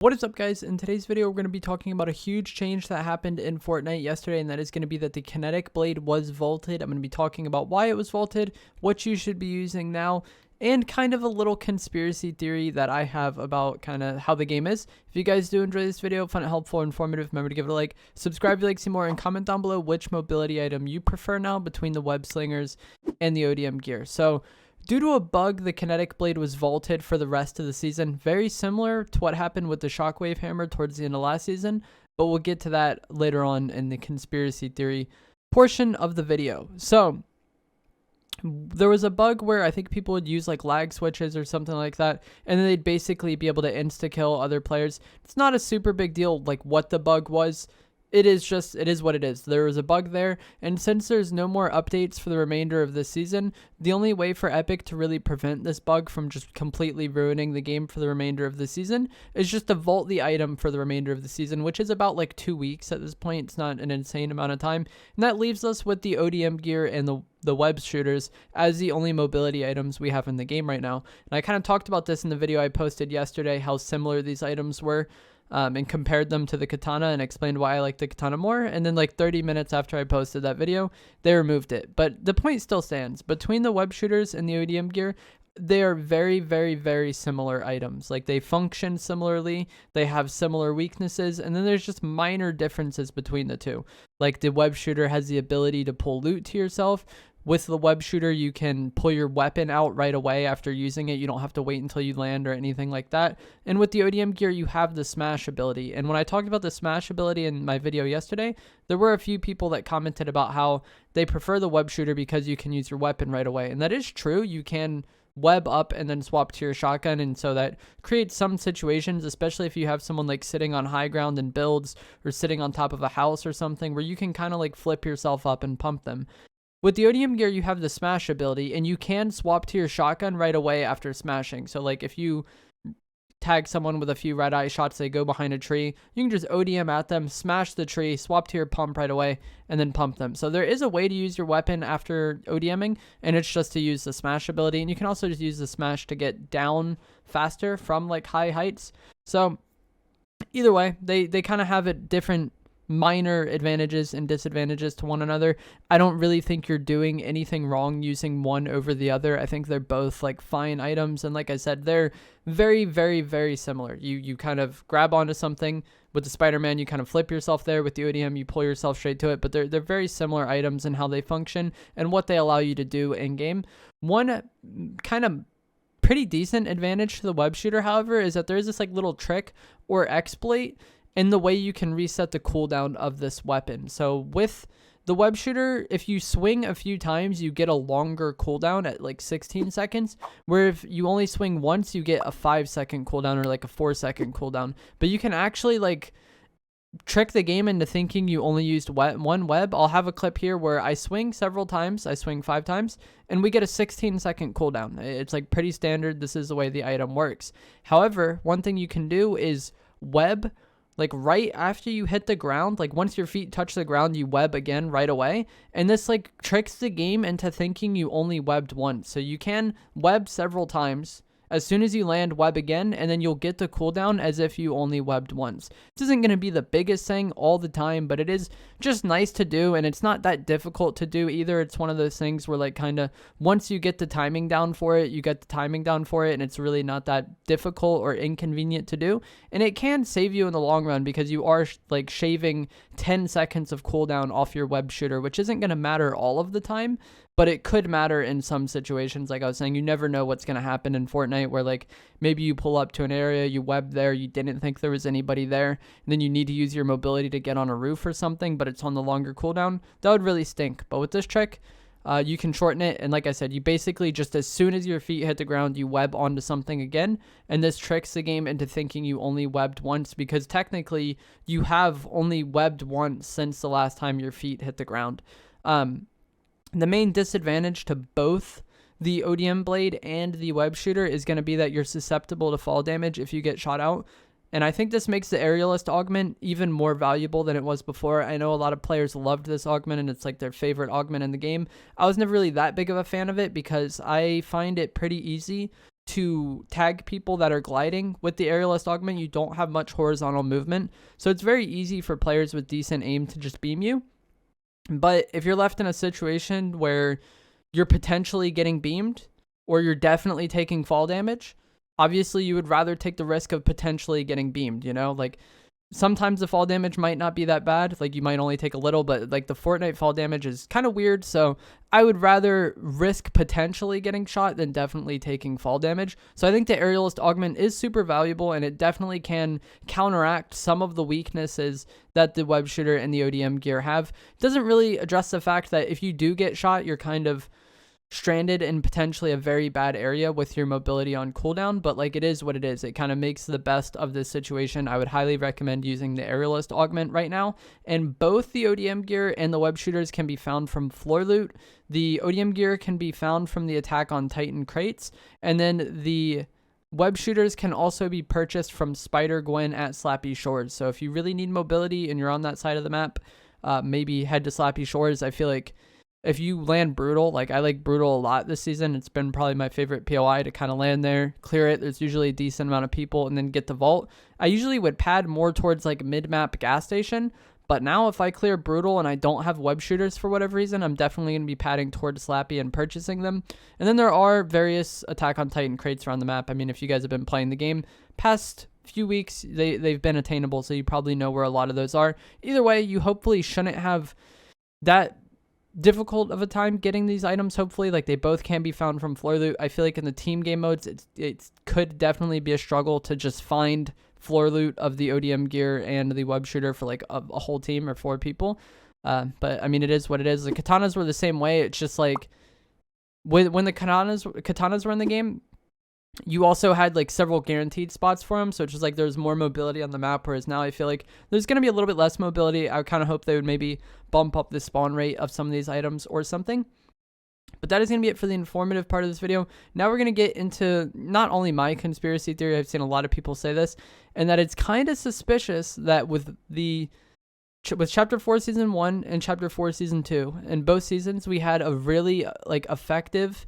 What is up, guys? In today's video, we're going to be talking about a huge change that happened in Fortnite yesterday, and that is going to be that the Kinetic Blade was vaulted. I'm going to be talking about why it was vaulted, what you should be using now, and kind of a little conspiracy theory that I have about kind of how the game is. If you guys do enjoy this video, find it helpful, informative, remember to give it a like, subscribe if you like to see more, and comment down below which mobility item you prefer now between the web slingers and the ODM gear. So, due to a bug, the Kinetic Blade was vaulted for the rest of the season, very similar to what happened with the Shockwave Hammer towards the end of last season, but we'll get to that later on in the conspiracy theory portion of the video. So, there was a bug where I think people would use like lag switches or something like that, and then they'd basically be able to insta-kill other players. It's not a super big deal like what the bug was. It is what it is. There was a bug there, and since there's no more updates for the remainder of this season, the only way for Epic to really prevent this bug from just completely ruining the game for the remainder of the season is just to vault the item for the remainder of the season, which is about like 2 weeks at this point. It's not an insane amount of time, and that leaves us with the ODM gear and the web shooters as the only mobility items we have in the game right now. And I kind of talked about this in the video I posted yesterday, how similar these items were. And compared them to the katana and explained why I like the katana more. And then like 30 minutes after I posted that video, they removed it. But the point still stands. Between the web shooters and the ODM gear, they are very, very, very similar items. Like, they function similarly, they have similar weaknesses, and then there's just minor differences between the two. Like, the web shooter has the ability to pull loot to yourself. With the web shooter, you can pull your weapon out right away after using it. You don't have to wait until you land or anything like that. And with the ODM gear, you have the smash ability. And when I talked about the smash ability in my video yesterday, there were a few people that commented about how they prefer the web shooter because you can use your weapon right away. And that is true. You can web up and then swap to your shotgun, and so that creates some situations, especially if you have someone like sitting on high ground in builds or sitting on top of a house or something, where you can kind of like flip yourself up and pump them. With the ODM gear, you have the smash ability, and you can swap to your shotgun right away after smashing. So like if you tag someone with a few red eye shots, they go behind a tree, you can just ODM at them, smash the tree, swap to your pump right away, and then pump them. So there is a way to use your weapon after ODMing, and it's just to use the smash ability. And you can also just use the smash to get down faster from like high heights. So either way, they kind of have it different minor advantages and disadvantages to one another. I don't really think you're doing anything wrong using one over the other. I think they're both like fine items, and like I said, they're very, very, very similar. You kind of grab onto something. With the Spider-Man, you kind of flip yourself there. With the ODM, you pull yourself straight to it. But they're very similar items in how they function and what they allow you to do in game. One kind of pretty decent advantage to the web shooter, however, is that there is this like little trick or exploit in the way you can reset the cooldown of this weapon. So with the web shooter, if you swing a few times, you get a longer cooldown at like 16 seconds, where if you only swing once, you get a 5-second cooldown or like a 4-second cooldown. But you can actually like trick the game into thinking you only used one web. I'll have a clip here where I swing several times. I swing 5 times, and we get a 16-second cooldown. It's like pretty standard. This is the way the item works. However, one thing you can do is web like right after you hit the ground. Like once your feet touch the ground, you web again right away. And this like tricks the game into thinking you only webbed once. So you can web several times. As soon as you land, web again, and then you'll get the cooldown as if you only webbed once. This isn't going to be the biggest thing all the time, but it is just nice to do, and it's not that difficult to do either. It's one of those things where like kind of once you get the timing down for it, you get the timing down for it, and it's really not that difficult or inconvenient to do. And it can save you in the long run because you are like shaving 10 seconds of cooldown off your web shooter, which isn't going to matter all of the time, but it could matter in some situations. Like I was saying, you never know what's going to happen in Fortnite, where like maybe you pull up to an area, you web there, you didn't think there was anybody there, and then you need to use your mobility to get on a roof or something, but it's on the longer cooldown. That would really stink. But with this trick, you can shorten it, and like I said, you basically just as soon as your feet hit the ground, you web onto something again, and this tricks the game into thinking you only webbed once, because technically you have only webbed once since the last time your feet hit the ground. The main disadvantage to both the ODM blade and the web shooter is going to be that you're susceptible to fall damage if you get shot out. And I think this makes the aerialist augment even more valuable than it was before. I know a lot of players loved this augment, and it's like their favorite augment in the game. I was never really that big of a fan of it because I find it pretty easy to tag people that are gliding. With the aerialist augment, you don't have much horizontal movement, so it's very easy for players with decent aim to just beam you. But if you're left in a situation where you're potentially getting beamed or you're definitely taking fall damage, obviously you would rather take the risk of potentially getting beamed, you know? Like, sometimes the fall damage might not be that bad. Like, you might only take a little, but like the Fortnite fall damage is kind of weird. So I would rather risk potentially getting shot than definitely taking fall damage. So I think the aerialist augment is super valuable, and it definitely can counteract some of the weaknesses that the web shooter and the ODM gear have. It doesn't really address the fact that if you do get shot, you're kind of stranded in potentially a very bad area with your mobility on cooldown, but like, it is what it is. It kind of makes the best of this situation. I would highly recommend using the aerialist augment right now, and both the ODM gear and the web shooters can be found from floor loot. The ODM gear can be found from the Attack on Titan crates, and then the web shooters can also be purchased from Spider Gwen at Slappy Shores. So if you really need mobility and you're on that side of the map, maybe head to Slappy Shores. I feel like if you land Brutal, like, I like Brutal a lot this season. It's been probably my favorite POI to kind of land there, clear it. There's usually a decent amount of people, and then get the vault. I usually would pad more towards like mid-map gas station, but now if I clear Brutal and I don't have web shooters for whatever reason, I'm definitely going to be padding towards Slappy and purchasing them. And then there are various Attack on Titan crates around the map. I mean, if you guys have been playing the game past few weeks, they've been attainable, so you probably know where a lot of those are. Either way, you hopefully shouldn't have that difficult of a time getting these items. Hopefully, like, they both can be found from floor loot. I feel like in the team game modes, it could definitely be a struggle to just find floor loot of the ODM gear and the web shooter for like a whole team or 4 people. But I mean, it is what it is. The katanas were the same way. It's just like when the katanas were in the game, you also had like several guaranteed spots for them, so it's just like there's more mobility on the map, whereas now I feel like there's going to be a little bit less mobility. I kind of hope they would maybe bump up the spawn rate of some of these items or something. But that is going to be it for the informative part of this video. Now we're going to get into not only my conspiracy theory, I've seen a lot of people say this, and that it's kind of suspicious that with Chapter 4 Season 1 and Chapter 4 Season 2, in both seasons, we had a really like effective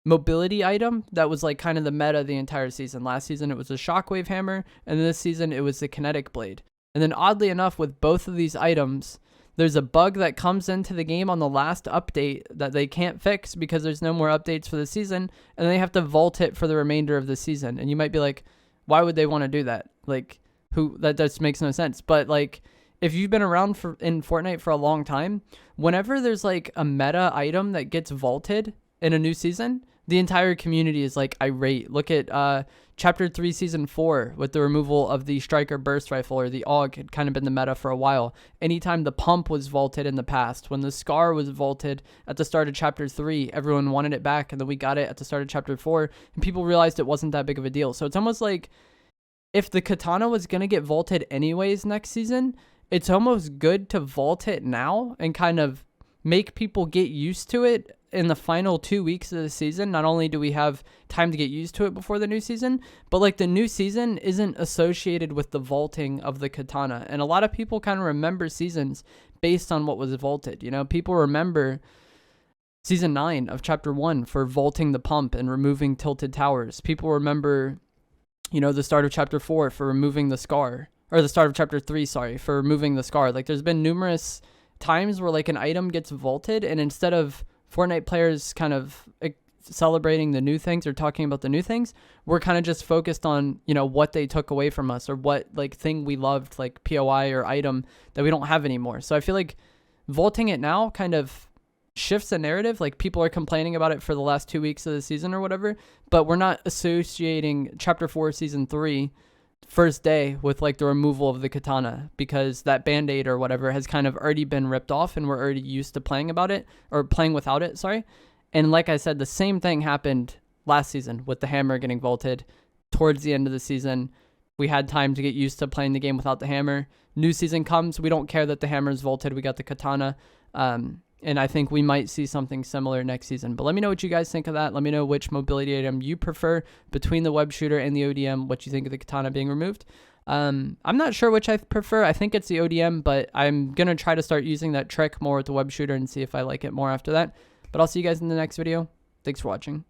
mobility item that was like kind of the meta the entire season. Last season it was a shockwave hammer, and this season it was the Kinetic Blade. And then oddly enough, with both of these items, there's a bug that comes into the game on the last update that they can't fix because there's no more updates for the season, and they have to vault it for the remainder of the season. And you might be like, why would they want to do that? Like, that just makes no sense. But like, if you've been around in Fortnite for a long time, whenever there's like a meta item that gets vaulted in a new season, the entire community is like irate. Look at Chapter 3 Season 4 with the removal of the Striker Burst Rifle, or the AUG. Had kind of been the meta for a while. Anytime the Pump was vaulted in the past, when the Scar was vaulted at the start of Chapter 3, everyone wanted it back, and then we got it at the start of Chapter 4, and people realized it wasn't that big of a deal. So it's almost like if the Katana was going to get vaulted anyways next season, it's almost good to vault it now and kind of make people get used to it in the final 2 weeks of the season. Not only do we have time to get used to it before the new season, but like the new season isn't associated with the vaulting of the katana. And a lot of people kind of remember seasons based on what was vaulted. You know, people remember Season 9 of Chapter 1 for vaulting the pump and removing tilted towers. People remember, you know, the start of Chapter 4 for removing the Scar, or the start of Chapter 3, sorry, for removing the Scar. Like, there's been numerous times where like an item gets vaulted, and instead of Fortnite players kind of celebrating the new things or talking about the new things, we're kind of just focused on, you know, what they took away from us, or what like thing we loved, like POI or item that we don't have anymore. So I feel like vaulting it now kind of shifts the narrative. Like, people are complaining about it for the last 2 weeks of the season or whatever, but we're not associating Chapter 4 Season 3 first day with like the removal of the katana, because that band-aid or whatever has kind of already been ripped off, and we're already used to playing about it, or playing without it, sorry. And like I said, the same thing happened last season with the hammer getting vaulted towards the end of the season. We had time to get used to playing the game without the hammer. New season comes, we don't care that the hammer is vaulted, we got the katana. And I think we might see something similar next season. But let me know what you guys think of that. Let me know which mobility item you prefer between the web shooter and the ODM, what you think of the katana being removed. I'm not sure which I prefer. I think it's the ODM, but I'm going to try to start using that trick more with the web shooter and see if I like it more after that. But I'll see you guys in the next video. Thanks for watching.